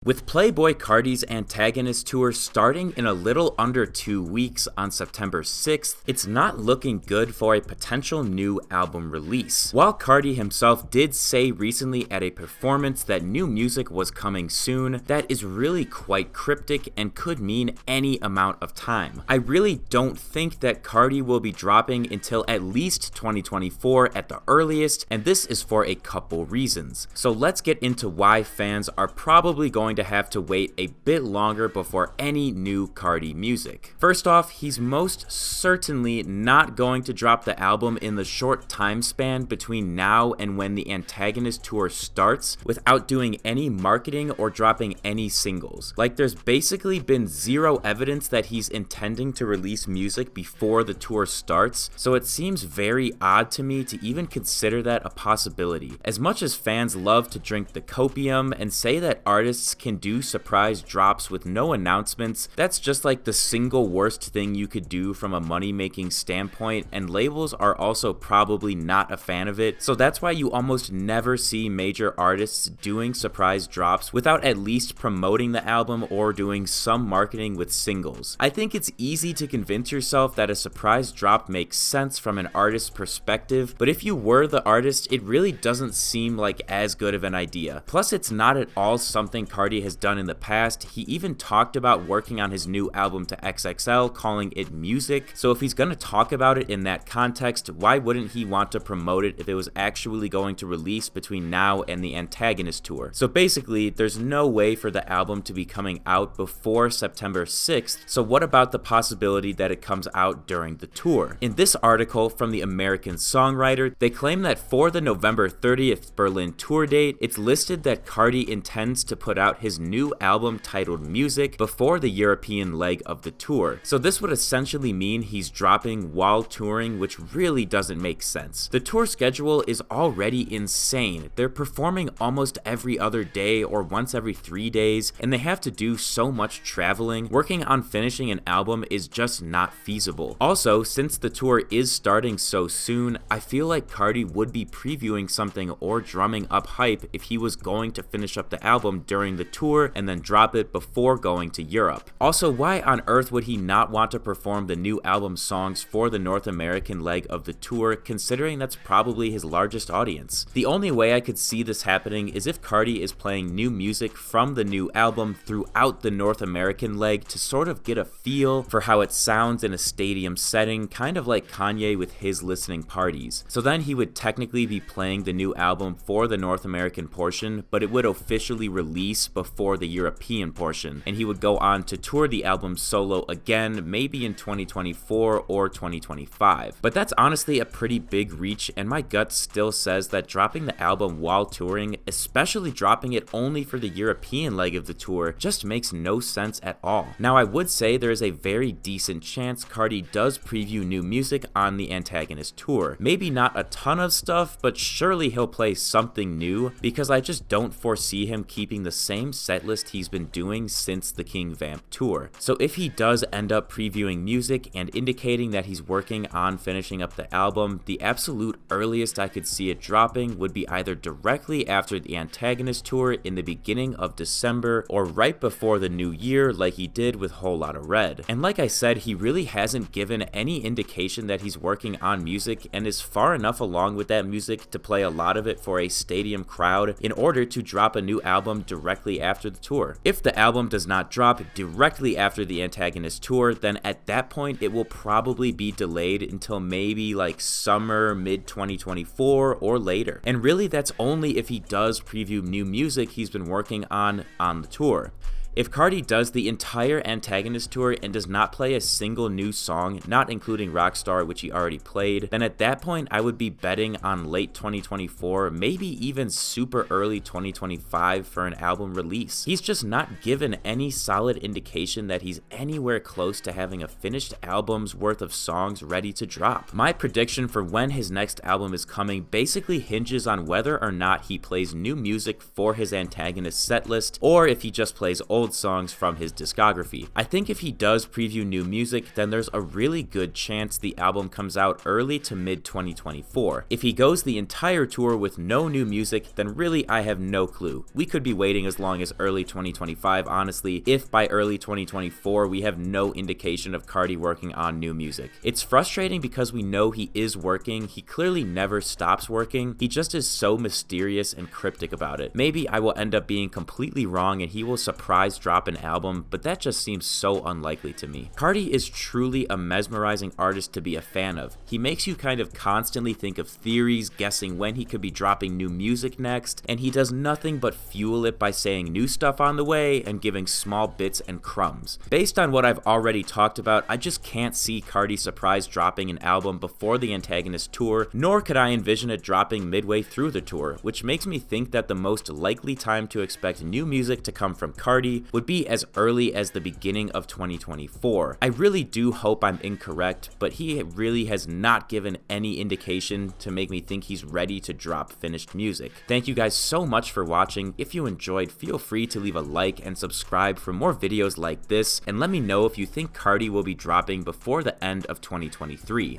With Playboi Carti's Antagonist Tour starting in a little under 2 weeks on September 6th, it's not looking good for a potential new album release. While Carti himself did say recently at a performance that new music was coming soon, that is really quite cryptic and could mean any amount of time. I really don't think that Carti will be dropping until at least 2024 at the earliest, and this is for a couple reasons. So let's get into why fans are probably going to have to wait a bit longer before any new Carti music. First off, he's most certainly not going to drop the album in the short time span between now and when the Antagonist Tour starts without doing any marketing or dropping any singles. Like, there's basically been zero evidence that he's intending to release music before the tour starts, so it seems very odd to me to even consider that a possibility. As much as fans love to drink the copium and say that artists can do surprise drops with no announcements, that's just like the single worst thing you could do from a money-making standpoint, and labels are also probably not a fan of it, so that's why you almost never see major artists doing surprise drops without at least promoting the album or doing some marketing with singles. I think it's easy to convince yourself that a surprise drop makes sense from an artist's perspective, but if you were the artist, it really doesn't seem like as good of an idea. Plus, it's not at all something Carti has done in the past. He even talked about working on his new album to XXL, calling it music, so if he's gonna talk about it in that context, why wouldn't he want to promote it if it was actually going to release between now and the Antagonist Tour? So basically, there's no way for the album to be coming out before September 6th, so what about the possibility that it comes out during the tour? In this article from the American Songwriter, they claim that for the November 30th Berlin tour date, it's listed that Carti intends to put out his new album titled Music before the European leg of the tour. So this would essentially mean he's dropping while touring, which really doesn't make sense. The tour schedule is already insane. They're performing almost every other day or once every 3 days, and they have to do so much traveling. Working on finishing an album is just not feasible. Also, since the tour is starting so soon, I feel like Carti would be previewing something or drumming up hype if he was going to finish up the album during the tour and then drop it before going to Europe. Also, why on earth would he not want to perform the new album songs for the North American leg of the tour, considering that's probably his largest audience? The only way I could see this happening is if Carti is playing new music from the new album throughout the North American leg to sort of get a feel for how it sounds in a stadium setting, kind of like Kanye with his listening parties. So then he would technically be playing the new album for the North American portion, but it would officially release before the European portion, and he would go on to tour the album solo again, maybe in 2024 or 2025. But that's honestly a pretty big reach, and my gut still says that dropping the album while touring, especially dropping it only for the European leg of the tour, just makes no sense at all. Now, I would say there is a very decent chance Carti does preview new music on the Antagonist Tour. Maybe not a ton of stuff, but surely he'll play something new, because I just don't foresee him keeping the same setlist he's been doing since the King Vamp tour. So if he does end up previewing music and indicating that he's working on finishing up the album, the absolute earliest I could see it dropping would be either directly after the Antagonist Tour in the beginning of December or right before the new year, like he did with Whole Lotta Red. And like I said, he really hasn't given any indication that he's working on music and is far enough along with that music to play a lot of it for a stadium crowd in order to drop a new album directly after the tour. If the album does not drop directly after the Antagonist Tour, then at that point it will probably be delayed until maybe like summer, mid-2024 or later. And really that's only if he does preview new music he's been working on the tour. If Carti does the entire Antagonist Tour and does not play a single new song, not including Rockstar, which he already played, then at that point I would be betting on late 2024, maybe even super early 2025 for an album release. He's just not given any solid indication that he's anywhere close to having a finished album's worth of songs ready to drop. My prediction for when his next album is coming basically hinges on whether or not he plays new music for his Antagonist setlist, or if he just plays old old songs from his discography. I think if he does preview new music, then there's a really good chance the album comes out early to mid 2024. If he goes the entire tour with no new music, then really I have no clue. We could be waiting as long as early 2025, honestly, if by early 2024 we have no indication of Carti working on new music. It's frustrating because we know he is working, he clearly never stops working, he just is so mysterious and cryptic about it. Maybe I will end up being completely wrong and he will surprise drop an album, but that just seems so unlikely to me. Carti is truly a mesmerizing artist to be a fan of. He makes you kind of constantly think of theories, guessing when he could be dropping new music next, and he does nothing but fuel it by saying new stuff on the way and giving small bits and crumbs. Based on what I've already talked about, I just can't see Carti surprise dropping an album before the Antagonist tour, nor could I envision it dropping midway through the tour, which makes me think that the most likely time to expect new music to come from Carti would be as early as the beginning of 2024. I really do hope I'm incorrect, but he really has not given any indication to make me think he's ready to drop finished music. Thank you guys so much for watching. If you enjoyed, feel free to leave a like and subscribe for more videos like this, and let me know if you think Carti will be dropping before the end of 2023.